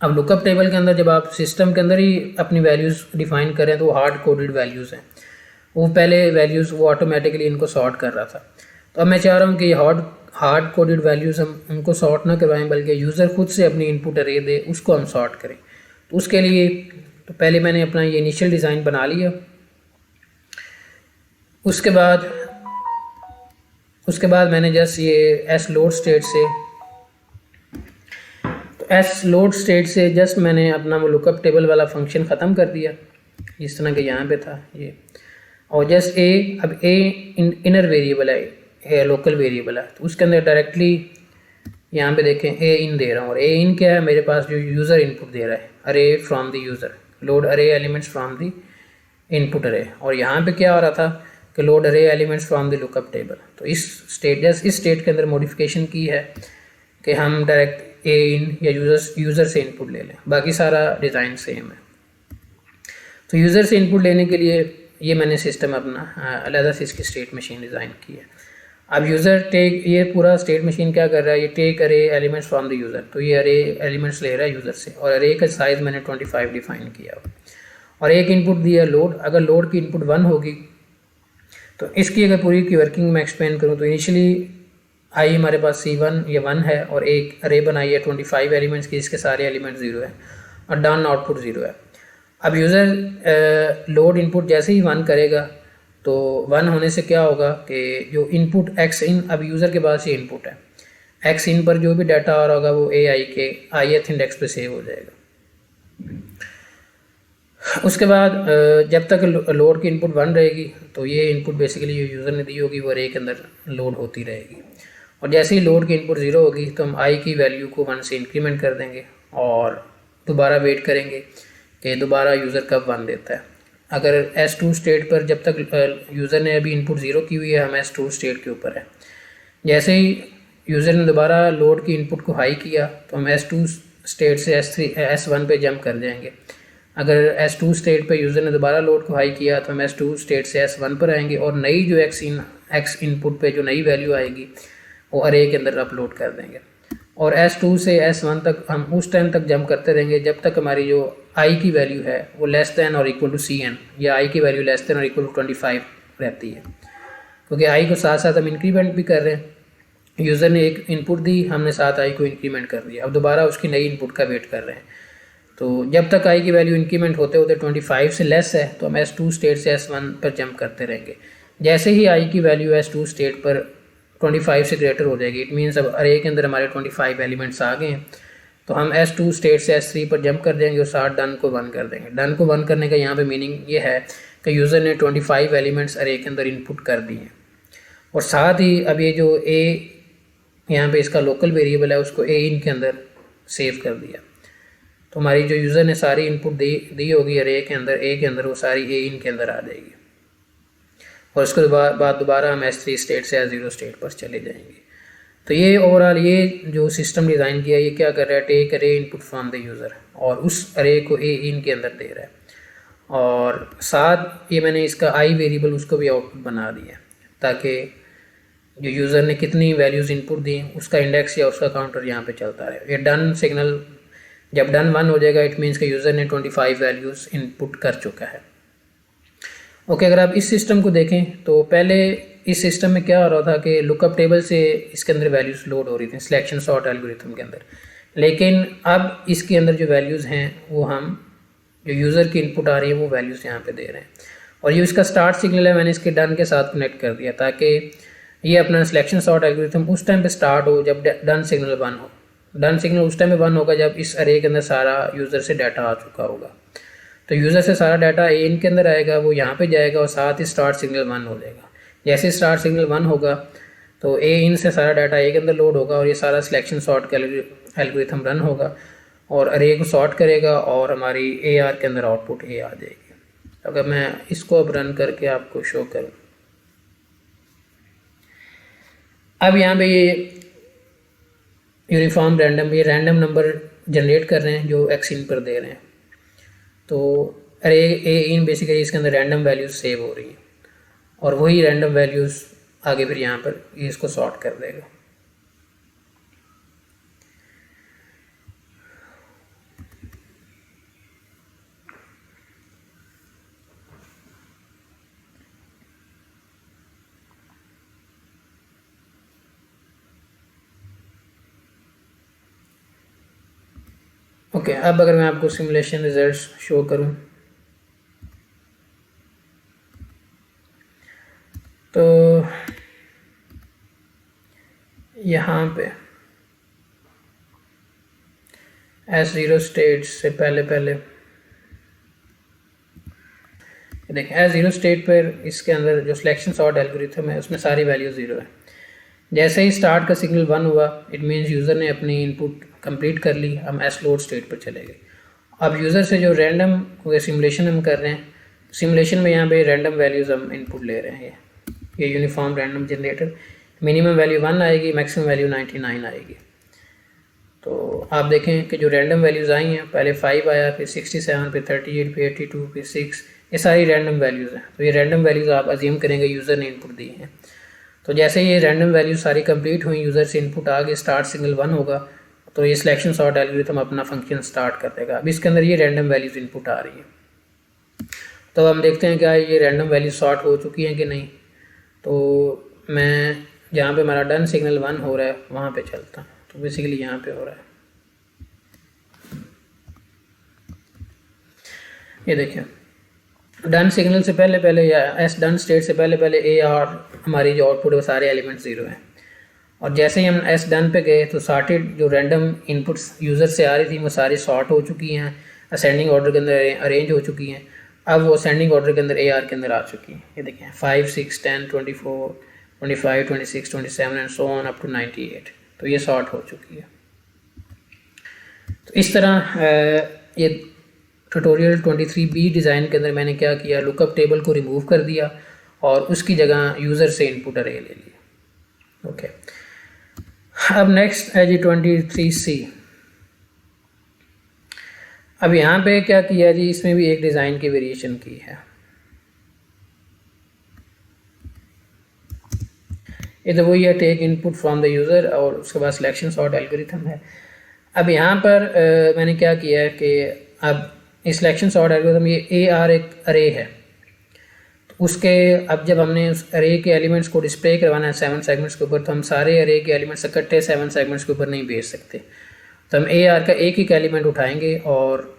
अब लुकअप टेबल के अंदर जब आप सिस्टम के अंदर ही अपनी वैल्यूज़ डिफ़ाइन करें तो वो हार्ड कोडेड वैल्यूज़ हैं, वो पहले वैल्यूज़ वो ऑटोमेटिकली इनको सॉर्ट कर रहा था। तो अब मैं चाह रहा हूँ कि हार्ड कोडेड वैल्यूज़ हम उनको सॉर्ट ना करवाएं बल्कि यूज़र खुद से अपनी इनपुट अरे दे उसको हम सॉर्ट करें। तो उसके लिए तो पहले मैंने अपना ये इनिशियल डिज़ाइन बना लिया। उसके बाद मैंने जस्ट ये एस लोड स्टेट से जस्ट मैंने अपना वो लुकअप टेबल वाला फंक्शन ख़त्म कर दिया जिस तरह के यहाँ पे था ये। और जस्ट अब ए इनर वेरिएबल है, लोकल वेरिएबल है, तो उसके अंदर डायरेक्टली यहाँ पे देखें ए इन दे रहा हूँ। और ए इन क्या है, मेरे पास जो यूज़र इनपुट दे रहा है अरे फ्रॉम द यूज़र, लोड अरे एलिमेंट्स फ्रॉम द इनपुट अरे। और यहाँ पे क्या हो रहा था कि लोड अरे elements from the lookup table. तो इस स्टेट के अंदर मॉडिफिकेशन की है कि हम डायरेक्ट ए इन या यूज़र से इनपुट ले लें, बाकी सारा डिज़ाइन सेम है। तो यूज़र से इनपुट लेने के लिए ये मैंने सिस्टम अपना अलग से इसकी स्टेट मशीन डिज़ाइन की है। अब ये पूरा स्टेट मशीन क्या कर रहा है, ये टेक अरे एलिमेंट्स फ्रॉम द यूज़र। तो ये अरे एलिमेंट्स ले रहा है यूज़र से और अरे का साइज़ मैंने 25 डिफ़ाइन किया और एक इनपुट दिया लोड। अगर लोड की इनपुट 1 होगी तो इसकी अगर पूरी की वर्किंग मैं एक्सप्लेन करूँ तो इनिशियली आई हमारे पास C1 ये 1 है और एक अरे बनाई है 25 एलिमेंट्स की, इसके सारे एलिमेंट 0 है और डन आउटपुट 0 है। अब यूज़र लोड इनपुट जैसे ही 1 करेगा तो 1 होने से क्या होगा कि जो इनपुट एक्स इन, अब यूज़र के पास ये इनपुट है, एक्स इन पर जो भी डाटा आ रहा होगा वो AI के ith इंडेक्स पे सेव हो जाएगा। उसके बाद जब तक लोड की इनपुट 1 रहेगी तो ये इनपुट बेसिकली जो यूज़र ने दी होगी वो अरे के अंदर लोड होती रहेगी। और जैसे ही लोड की इनपुट 0 होगी तो हम आई की वैल्यू को 1 से इंक्रीमेंट कर देंगे और दोबारा वेट करेंगे कि दोबारा यूज़र कब 1 देता है। अगर S2 स्टेट पर जब तक यूज़र ने अभी इनपुट 0 की हुई है, हम S2 स्टेट के ऊपर है। जैसे ही यूज़र ने दोबारा लोड की इनपुट को हाई किया तो हम S2 स्टेट से S1 पे जंप कर जाएंगे। अगर S2 स्टेट पे यूज़र ने दोबारा लोड को हाई किया तो हम S2 स्टेट से S1 पर आएंगे और नई जो एक्स इनपुट पे जो नई वैल्यू आएगी वो अरे के अंदर अपलोड कर देंगे। और S2 से S1 तक हम उस टाइम तक जंप करते रहेंगे जब तक हमारी जो आई की वैल्यू है वो लेस दैन और इक्वल टू CN या आई की वैल्यू लेस दैन और इक्वल टू 25 रहती है, क्योंकि आई को साथ साथ हम इंक्रीमेंट भी कर रहे हैं। यूज़र ने एक इनपुट दी, हमने साथ आई को इंक्रीमेंट कर दिया, अब दोबारा उसकी नई इनपुट का वेट कर रहे हैं। तो जब तक आई की वैल्यू इंक्रीमेंट होते होते 25 से लेस है तो हम S2 स्टेट से S1 पर जंप करते रहेंगे। जैसे ही आई की वैल्यू S2 स्टेट पर 25 से ग्रेटर हो जाएगी, इट मीन्स अब अरे के अंदर हमारे 25 एलिमेंट्स आ गए हैं, तो हम S2 स्टेट से S3 पर जंप कर देंगे और साथ डन को 1 कर देंगे। डन को 1 करने का यहाँ पे मीनिंग ये है कि यूज़र ने 25 एलिमेंट्स अरे के अंदर इनपुट कर दिए हैं और साथ ही अब ये जो ए यहाँ पे इसका लोकल वेरिएबल है उसको ए इन के अंदर सेव कर दिया। तो हमारी जो यूज़र ने सारी इनपुट दी होगी अरे के अंदर, ए के अंदर, वो सारी ए इन के अंदर आ जाएगी। और उसके बाद दोबारा हम S3 स्टेट से S0 स्टेट पर चले जाएंगे। तो ये ओवरऑल ये जो सिस्टम डिज़ाइन किया ये क्या कर रहा है, टेक अरे इनपुट फ्रॉम द यूज़र और उस अरे को ए इन के अंदर दे रहा है, और साथ ये मैंने इसका आई वेरिएबल उसको भी आउटपुट बना दिया ताकि जो यूज़र ने कितनी वैल्यूज़ इनपुट दी उसका इंडेक्स या उसका काउंटर यहाँ पे चलता रहे। ये डन सिग्नल जब डन 1 हो जाएगा इट मीन्स कि यूज़र ने 25 वैल्यूज़ इनपुट कर चुका है। ओके, अगर आप इस सिस्टम को देखें तो पहले इस सिस्टम में क्या हो रहा था कि लुकअप टेबल से इसके अंदर वैल्यूज़ लोड हो रही थी सिलेक्शन सॉर्ट एल्गोरिथम के अंदर, लेकिन अब इसके अंदर जो वैल्यूज़ हैं वो हम जो यूज़र की इनपुट आ रही है वो वैल्यूज़ यहाँ पे दे रहे हैं, और ये इसका स्टार्ट सिग्नल है मैंने इसके डन के साथ कनेक्ट कर दिया ताकि ये अपना सिलेक्शन सॉर्ट एल्गोरिथम उस टाइम पे स्टार्ट हो जब डन सिग्नल 1 हो। डन सिग्नल उस टाइम पे 1 होगा जब इस अरे के अंदर सारा यूज़र से डाटा आ चुका होगा। तो यूज़र से सारा डाटा ए इन के अंदर आएगा, वो यहाँ पे जाएगा और साथ ही स्टार्ट सिग्नल 1 हो जाएगा। जैसे स्टार्ट सिग्नल 1 होगा तो ए इन से सारा डाटा ए के अंदर लोड होगा और ये सारा सिलेक्शन सॉर्ट एल्गोरिथम रन होगा और अरे को सॉर्ट करेगा और हमारी ए आर के अंदर आउटपुट ए आ जाएगी। अगर मैं इसको अब रन करके आपको शो करूँ, अब यहाँ पे ये यूनिफॉर्म रैंडम ये रैंडम नंबर जनरेट कर रहे हैं जो एक्स इन पर दे रहे हैं। तो अरे ए इन बेसिकली इसके अंदर रैंडम वैल्यूज़ सेव हो रही हैं और वही रैंडम वैल्यूज़ आगे फिर यहाँ पर ये इसको सॉर्ट कर देगा। ओके, अब अगर मैं आपको सिमुलेशन रिजल्ट्स शो करूं तो यहाँ पे S0 स्टेट से पहले देखें S0 स्टेट पर इसके अंदर जो सिलेक्शन सॉर्ट एल्गोरिथम है उसमें सारी वैल्यू 0 है। जैसे ही स्टार्ट का सिग्नल 1 हुआ इट मीन्स यूज़र ने अपनी इनपुट कंप्लीट कर ली, हम एस लोड स्टेट पर चले गए। अब यूज़र से जो रैंडम सिमुलेशन हम कर रहे हैं, सिमुलेशन में यहाँ पे रैंडम वैल्यूज़ हम इनपुट ले रहे हैं। ये uniform random generator minimum value 1 आएगी, मैक्सिमम वैल्यू 99 आएगी। तो आप देखें कि जो रैंडम वैल्यूज़ आई हैं पहले 5 आया, फिर 67, फिर 38, फिर 82, फिर 6, ये सारी रैंडम वैल्यूज़ हैं। तो ये रैंडम वैल्यूज़ आप अज्यूम करेंगे यूज़र ने इनपुट दी हैं। तो जैसे ये रैंडम वैल्यूज़ सारी कंप्लीट हुई, यूज़र से इनपुट आ गए, स्टार्ट सिग्नल 1 होगा तो ये सिलेक्शन सॉर्ट एल्गोरिथम अपना फंक्शन स्टार्ट कर देगा। अब इसके अंदर ये रैंडम वैल्यूज़ इनपुट आ रही है। तो हम देखते हैं क्या ये रैंडम वैल्यूज सॉर्ट हो चुकी हैं कि नहीं। तो मैं जहाँ पे हमारा डन सिग्नल 1 हो रहा है वहाँ पे चलता हूँ। तो बेसिकली यहाँ पे हो रहा है, ये देखिए डन सिग्नल से पहले या एस डन स्टेट से पहले ए आर हमारी जो आउटपुट है वो सारे एलिमेंट 0 हैं। और जैसे ही हम एस डन पे गए तो सॉर्टेड जो रैंडम इनपुट्स यूज़र से आ रही थी वो सारी सॉर्ट हो चुकी हैं, असेंडिंग ऑर्डर के अंदर अरेंज हो चुकी हैं। अब वो असेंडिंग ऑर्डर के अंदर ए आर के अंदर आ चुकी हैं। ये देखें 5, 6, 10, 24, 25, 26, 27 and so on up to 98। तो ये सॉर्ट हो चुकी है। तो इस तरह ये ट्यूटोरियल 23B डिज़ाइन के अंदर मैंने क्या किया, लुकअप टेबल को रिमूव कर दिया और उसकी जगह यूज़र से इनपुट अरे ले लिया। ओके, अब नेक्स्ट है जी 23C। अब यहाँ पे क्या किया जी, इसमें भी एक डिज़ाइन की वेरिएशन की है। ये तो वही है, take input from the user और उसके बाद सिलेक्शन सॉर्ट एल्गोरिथम है। अब यहाँ पर मैंने क्या किया है कि अब इस सिलेक्शन सॉर्ट एल्गोरिथम ये ए आर एक अरे है, तो उसके अब जब हमने उस अरे के एलिमेंट्स को डिस्प्ले करवाना है 7 सेगमेंट्स के ऊपर, तो हम सारे अरे के एलिमेंट्स इकट्ठे 7 सेगमेंट्स के ऊपर नहीं भेज सकते। तो हम ए आर का एक एलिमेंट उठाएंगे और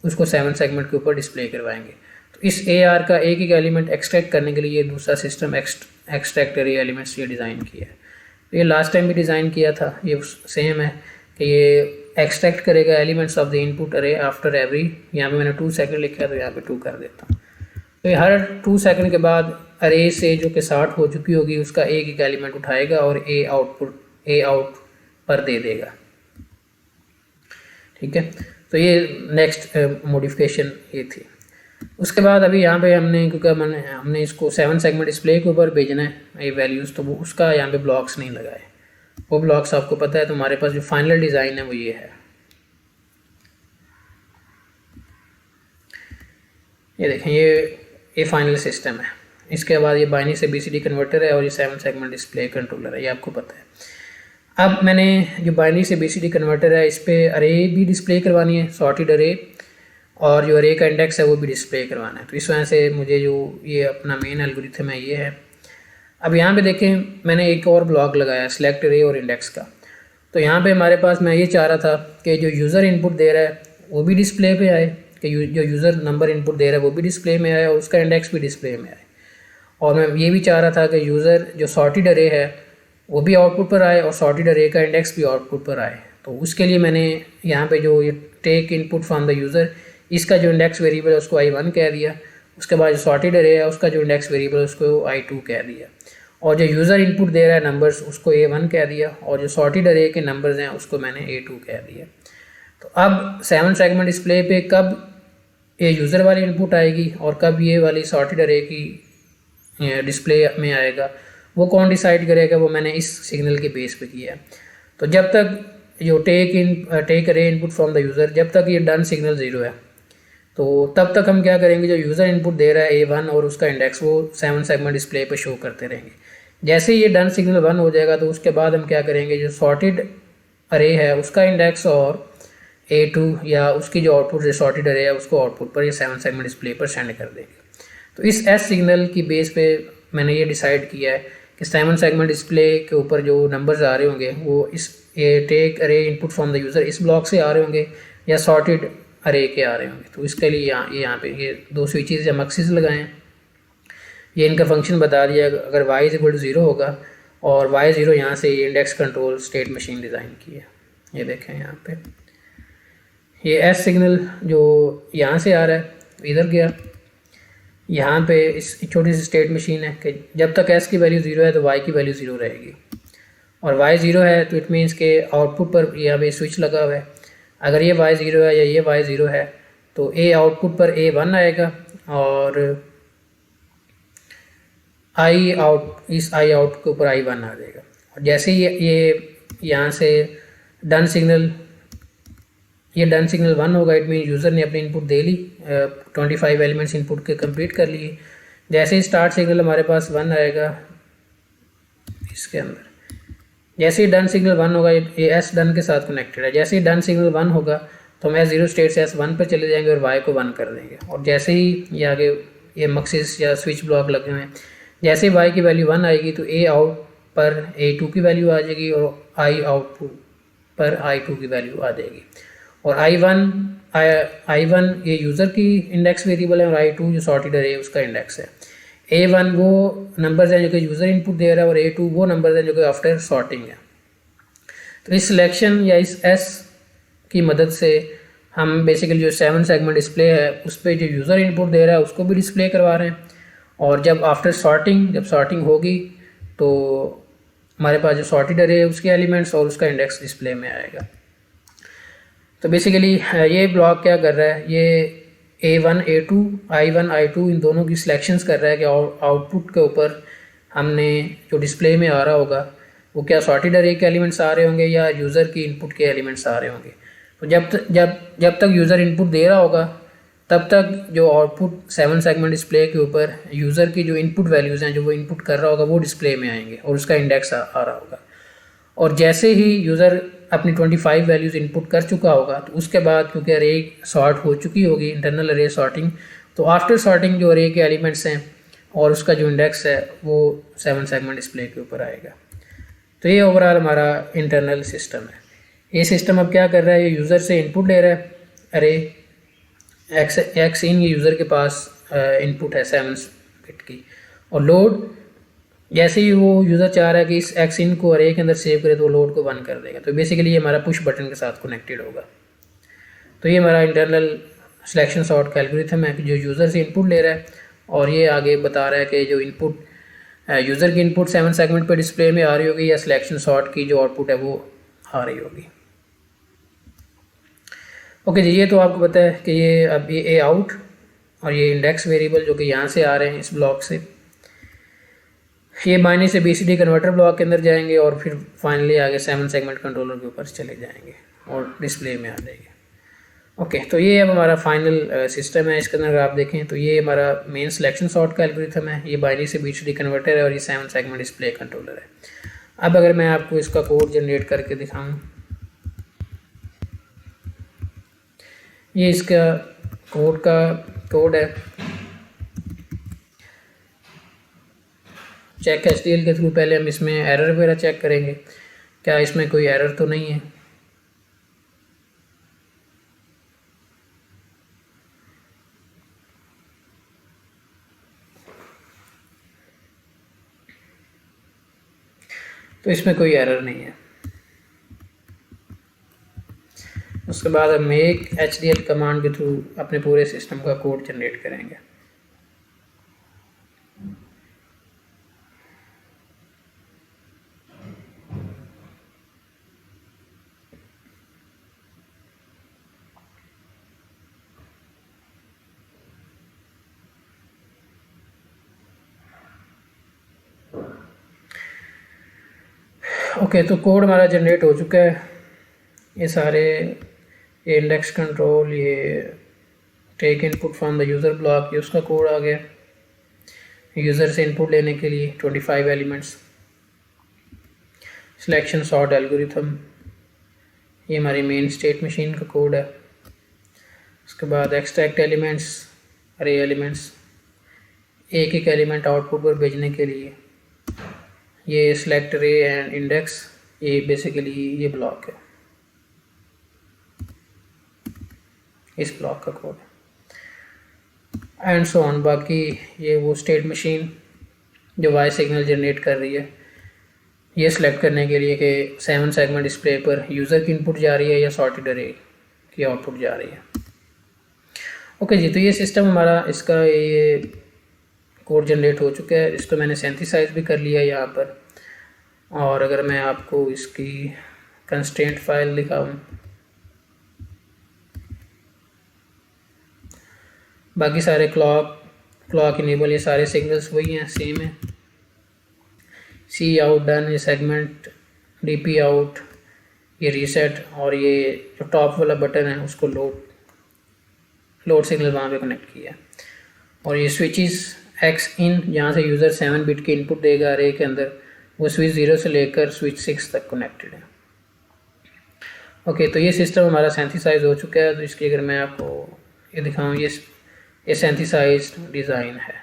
उसको 7 सेगमेंट के ऊपर डिस्प्ले करवाएंगे। तो इस ए आर का एक एलिमेंट एक्सट्रैक्ट करने के लिए दूसरा सिस्टम एक्सट्रैक्ट अरे एलिमेंट्स ये डिज़ाइन किया है। तो ये लास्ट टाइम भी डिज़ाइन किया था, ये सेम है कि ये एक्सट्रैक्ट करेगा एलिमेंट्स ऑफ द इनपुट अरे आफ्टर एवरी, यहाँ पे मैंने 2 सेकंड लिखा है तो यहाँ पे 2 कर देता हूँ। तो ये हर 2 सेकंड के बाद अरे से जो कि सॉर्ट हो चुकी होगी उसका एक एलिमेंट उठाएगा और ए आउट पर दे देगा। ठीक है, तो ये नेक्स्ट मॉडिफिकेशन ये थी। उसके बाद अभी यहाँ पे हमने, क्योंकि हमने इसको 7 सेगमेंट डिस्प्ले के ऊपर भेजना है ये वैल्यूज़, तो वो उसका यहाँ पे ब्लॉक्स नहीं लगाए। वो ब्लॉक्स आपको पता है, तो हमारे पास जो फाइनल डिज़ाइन है वो ये है। ये देखें, ये फाइनल सिस्टम है। इसके बाद ये बाइनरी से BCD कन्वर्टर है और ये 7 सेगमेंट डिस्प्ले कंट्रोलर है, ये आपको पता है। अब मैंने जो बाइनरी से BCD कन्वर्टर है इस पर अरे भी डिस्प्ले करवानी है, सॉर्टेड अरे, और जो अरे का इंडेक्स है वो भी डिस्प्ले करवाना है। तो इस वजह से मुझे जो ये अपना मेन एल्गोरिथम है ये है। अब यहाँ पे देखें, मैंने एक और ब्लॉक लगाया सेलेक्ट अरे और इंडेक्स का। तो यहाँ पे हमारे पास, मैं ये चाह रहा था कि जो यूज़र इनपुट दे रहा है वो भी डिस्प्ले पे आए, कि जो यूज़र नंबर इनपुट दे रहा है वो भी डिस्प्ले में आए और उसका इंडेक्स भी डिस्प्ले में आए। और मैं ये भी चाह रहा था कि यूज़र जो सॉर्टेड अरे है वो भी आउटपुट पर आए और सॉर्टेड अरे का इंडेक्स भी आउटपुट पर आए। तो उसके लिए मैंने यहाँ पे जो ये take input from the user, इसका जो इंडेक्स वेरिएबल है उसको I1 कह दिया। उसके बाद जो सॉर्टेड अरे है उसका जो इंडेक्स वेरिएबल है उसको I2 कह दिया। और जो यूज़र इनपुट दे रहा है नंबर्स उसको A1 कह दिया, और जो सॉर्टेड अरे के नंबर्स हैं उसको मैंने A2 कह दिया। तो अब 7 सेगमेंट डिस्प्ले पे कब ये यूज़र वाली इनपुट आएगी और कब ये वाली सॉर्टेड अरे की डिस्प्ले में आएगा, वो कौन डिसाइड करेगा, वो मैंने इस सिग्नल के बेस पे किया है। तो जब तक जो टेक अरे इनपुट फ्रॉम द यूज़र, जब तक ये डन सिग्नल 0 है, तो तब तक हम क्या करेंगे, जो यूज़र इनपुट दे रहा है A1 और उसका इंडेक्स, वो 7 सेगमेंट डिस्प्ले पे शो करते रहेंगे। जैसे ही ये डन सिग्नल 1 हो जाएगा तो उसके बाद हम क्या करेंगे, जो सॉर्टेड अरे है उसका इंडेक्स और A2 या उसकी जो आउटपुट जो सॉर्टेड अरे है उसको आउटपुट पर ये 7 सेगमेंट डिस्प्ले पर सेंड कर देंगे। तो इस S सिग्नल की बेस पे मैंने ये डिसाइड किया है कि 7 सेगमेंट डिस्प्ले के ऊपर जो नंबर्स आ रहे होंगे वो इस ये टेक अरे इनपुट फ्रॉम द यूज़र इस ब्लॉक से आ रहे होंगे या सॉर्टेड अरे के आ रहे होंगे। तो इसके लिए यहाँ पे ये 2 स्विचेस या मक्सिस लगाए हैं। ये इनका फंक्शन बता दिया, अगर y=0 होगा और y0 यहाँ से ये index control state machine design की है। ये देखें यहाँ पे ये S सिग्नल जो यहाँ से आ रहा है इधर गया, यहाँ पे इस छोटी सी स्टेट मशीन है कि जब तक S की वैल्यू 0 है तो Y की वैल्यू 0 रहेगी, और Y 0 है तो इट मीन्स के आउटपुट पर यहाँ पे स्विच लगा हुआ है। अगर ये Y 0 है या ये Y 0 है तो A आउटपुट पर A1 आएगा और इस I आउट के ऊपर I1 आ जाएगा। और जैसे ही ये यहाँ से डन सिग्नल 1 होगा, इट मीन यूज़र ने अपनी इनपुट दे ली, 25 एलिमेंट्स इनपुट के कंप्लीट कर लिए। जैसे ही स्टार्ट सिग्नल हमारे पास 1 आएगा इसके अंदर, जैसे ही डन सिग्नल 1 होगा, ये S डन के साथ कनेक्टेड है। जैसे ही डन सिग्नल 1 होगा तो हम S0 स्टेट से S1 पर चले जाएंगे और Y को 1 कर देंगे। और जैसे ही ये आगे ये मक्सिस या स्विच ब्लॉक लगे हुए हैं, जैसे ही Y की वैल्यू 1 आएगी तो A आउट पर A2 की वैल्यू आ जाएगी और I आउटपुट पर I2 की वैल्यू आ जाएगी। और I1 ये यूज़र की इंडेक्स वेरिएबल है और I2 जो सॉर्टेड अरे है उसका इंडेक्स है। A1 वो नंबर्स हैं जो कि यूज़र इनपुट दे रहा है और A2 वो नंबर्स हैं जो कि आफ्टर सॉर्टिंग है। तो इस सिलेक्शन या इस S की मदद से हम बेसिकली जो 7 सेगमेंट डिस्प्ले है उस पर जो यूज़र इनपुट दे रहा है उसको भी डिस्प्ले करवा रहे हैं, और जब आफ्टर सॉर्टिंग जब सॉर्टिंग होगी तो हमारे पास जो सॉर्टेड अरे है उसके एलिमेंट्स और उसका इंडेक्स डिस्प्ले में आएगा। तो बेसिकली ये ब्लॉक क्या कर रहा है, ये A1 A2 I1 I2 इन दोनों की सिलेक्शंस कर रहा है कि आउटपुट के ऊपर हमने जो डिस्प्ले में आ रहा होगा वो क्या सॉर्टेड अरे के एलिमेंट्स आ रहे होंगे या यूज़र की इनपुट के एलिमेंट्स आ रहे होंगे। तो जब तक यूज़र इनपुट दे रहा होगा तब तक जो आउटपुट 7 सेगमेंट डिस्प्ले के ऊपर यूज़र की जो इनपुट वैल्यूज़ हैं जो वो इनपुट कर रहा होगा वो डिस्प्ले में आएंगे और उसका इंडेक्स आ रहा होगा। और जैसे ही यूज़र अपनी 25 वैल्यूज़ इनपुट कर चुका होगा तो उसके बाद क्योंकि अरे सॉर्ट हो चुकी होगी इंटरनल अरे सॉर्टिंग, तो आफ्टर सॉर्टिंग जो अरे के एलिमेंट्स हैं और उसका जो इंडेक्स है वो 7 सेगमेंट डिस्प्ले के ऊपर आएगा। तो ये ओवरऑल हमारा इंटरनल सिस्टम है। ये सिस्टम अब क्या कर रहा है, ये यूज़र से इनपुट ले रहा है, अरे एक्स इन ये यूज़र के पास इनपुट है 7 बिट की, और लोड जैसे ही वो यूज़र चाह रहा है कि इस एक्स इन को अरे के अंदर सेव करे तो वो लोड को 1 कर देगा। तो बेसिकली ये हमारा पुश बटन के साथ कनेक्टेड होगा। तो ये हमारा इंटरनल सिलेक्शन सॉर्ट का एल्गोरिथम है कि जो यूज़र से इनपुट ले रहा है और ये आगे बता रहा है कि जो इनपुट यूज़र की इनपुट 7 सेगमेंट पे डिस्प्ले में आ रही होगी या सिलेक्शन सॉर्ट की जो आउटपुट है वो आ रही होगी। ओके जी, ये तो आपको पता है कि ये अब ये ए आउट और ये इंडेक्स वेरिएबल जो कि यहाँ से आ रहे हैं इस ब्लॉक से, ये बाइनरी से BCD कन्वर्टर ब्लॉक के अंदर जाएंगे और फिर फाइनली आगे 7 सेगमेंट कंट्रोलर के ऊपर चले जाएंगे और डिस्प्ले में आ जाएंगे। ओके, तो ये अब हमारा फाइनल सिस्टम है। इसके अंदर अगर आप देखें तो ये हमारा मेन सिलेक्शन सॉर्ट का एल्गोरिथम है, ये बाइनरी से BCD कन्वर्टर है और ये 7 सेगमेंट डिस्प्ले कंट्रोलर है। अब अगर मैं आपको इसका कोड जनरेट करके दिखाऊं, ये इसका कोड है। चेक HDL के थ्रू पहले हम इसमें एरर वगैरह चेक करेंगे, क्या इसमें कोई एरर तो नहीं है। तो इसमें कोई एरर नहीं है। उसके बाद हम एक HDL कमांड के थ्रू अपने पूरे सिस्टम का कोड जनरेट करेंगे। ओके, तो कोड हमारा जनरेट हो चुका है। ये सारे ये इंडेक्स कंट्रोल, ये take input from the user block, ये उसका कोड आ गया। यूज़र से इनपुट लेने के लिए 25 एलिमेंट्स, सिलेक्शन सॉर्ट एल्गोरिथम, ये हमारी मेन स्टेट मशीन का कोड है। उसके बाद एक्सट्रैक्ट एलिमेंट्स, अरे एलिमेंट्स, एक एक एलिमेंट आउटपुट पर भेजने के लिए ये सिलेक्ट रे एंड इंडेक्स, ये बेसिकली ये ब्लॉक है, इस ब्लॉक का कोड एंड सो ऑन। बाकी ये वो स्टेट मशीन जो वाई सिग्नल जनरेट कर रही है, ये सिलेक्ट करने के लिए कि 7 सेगमेंट डिस्प्ले पर यूज़र की इनपुट जा रही है या सॉर्टेड अरे की आउटपुट जा रही है। ओके जी, तो ये सिस्टम हमारा, इसका ये कोड जनरेट हो चुका है। इसको मैंने सिंथेसाइज भी कर लिया है यहाँ पर। और अगर मैं आपको इसकी कंस्ट्रेंट फाइल दिखाऊं, बाकी सारे क्लॉक इनेबल, ये सारे सिग्नल्स वही हैं, सेम है। सी आउट डन, ये सेगमेंट, DP आउट, ये रीसेट, और ये जो टॉप वाला बटन है उसको लोड सिग्नल वहाँ पे कनेक्ट किया। और ये स्विचेस X इन, जहाँ से यूज़र 7 बिट की इनपुट देगा अरे के अंदर, वो स्विच 0 से लेकर स्विच 6 तक कनेक्टेड है। ओके, तो ये सिस्टम हमारा सिंथेसाइज हो चुका है। तो इसकी अगर मैं आपको ये दिखाऊँ, ये सिंथेसाइज्ड डिज़ाइन है।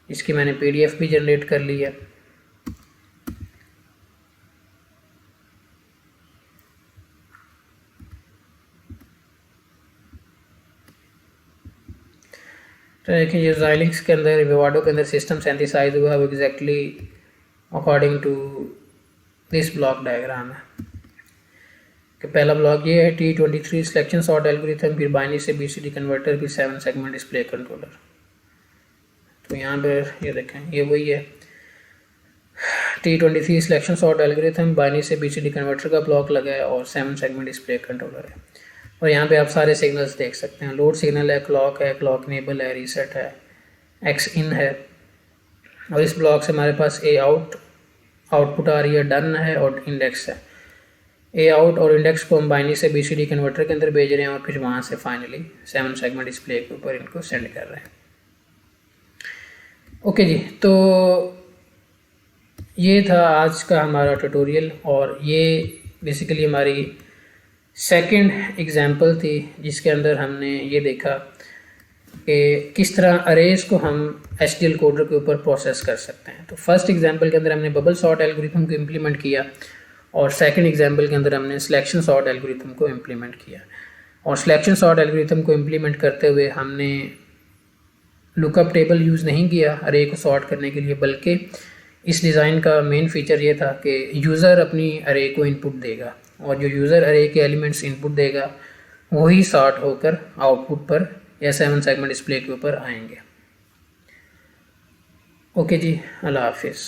इसकी मैंने PDF भी जनरेट कर ली है। तो देखिए, ये Xilinx के अंदर, विवाडो के अंदर सिस्टम सिंथेसाइज हुआ है, वो exactly according to this block diagram है। कि पहला ब्लॉक ये है T23 सिलेक्शन सॉर्ट एल्गोरिथम, फिर बाइनरी से BCD कन्वर्टर, फिर 7 सेगमेंट डिस्प्ले कंट्रोलर। तो यहाँ पर ये देखें, ये वही है T23 selection sort algorithm, binary से BCD कन्वर्टर का ब्लॉक लगा है और 7 सेगमेंट डिस्प्ले कंट्रोलर है। और यहाँ पे आप सारे सिग्नल्स देख सकते हैं, लोड सिग्नल है, क्लॉक इनेबल है, रीसेट है, X इन है। और इस ब्लॉक से हमारे पास A आउटपुट आ रही है, डन है, और इंडेक्स है। A आउट और इंडेक्स को हम बाइनरी से BCD कन्वर्टर के अंदर भेज रहे हैं और फिर वहाँ से फाइनली 7 सेगमेंट डिस्प्ले के ऊपर इनको सेंड कर रहे हैं। ओके जी, तो ये था आज का हमारा ट्यूटोरियल, और ये बेसिकली हमारी सेकंड एग्जांपल थी जिसके अंदर हमने ये देखा कि किस तरह अरेज को हम HDL कोडर के ऊपर प्रोसेस कर सकते हैं। तो फर्स्ट एग्जांपल के अंदर हमने बबल सॉर्ट एल्गोरिथम को इम्प्लीमेंट किया, और सेकंड एग्जांपल के अंदर हमने सिलेक्शन सॉर्ट एल्गोरिथम को इम्प्लीमेंट किया। और सिलेक्शन सॉर्ट एल्गोरिथम को इम्प्लीमेंट करते हुए हमने लुकअप टेबल यूज़ नहीं किया अरे को सॉर्ट करने के लिए, बल्कि इस डिज़ाइन का मेन फीचर ये था कि यूज़र अपनी अरे को इनपुट देगा, और जो यूज़र अरे के एलिमेंट्स इनपुट देगा वही सॉर्ट होकर आउटपुट पर या 7 सेगमेंट डिस्प्ले के ऊपर आएंगे। ओके जी, अल्लाह हाफिज़।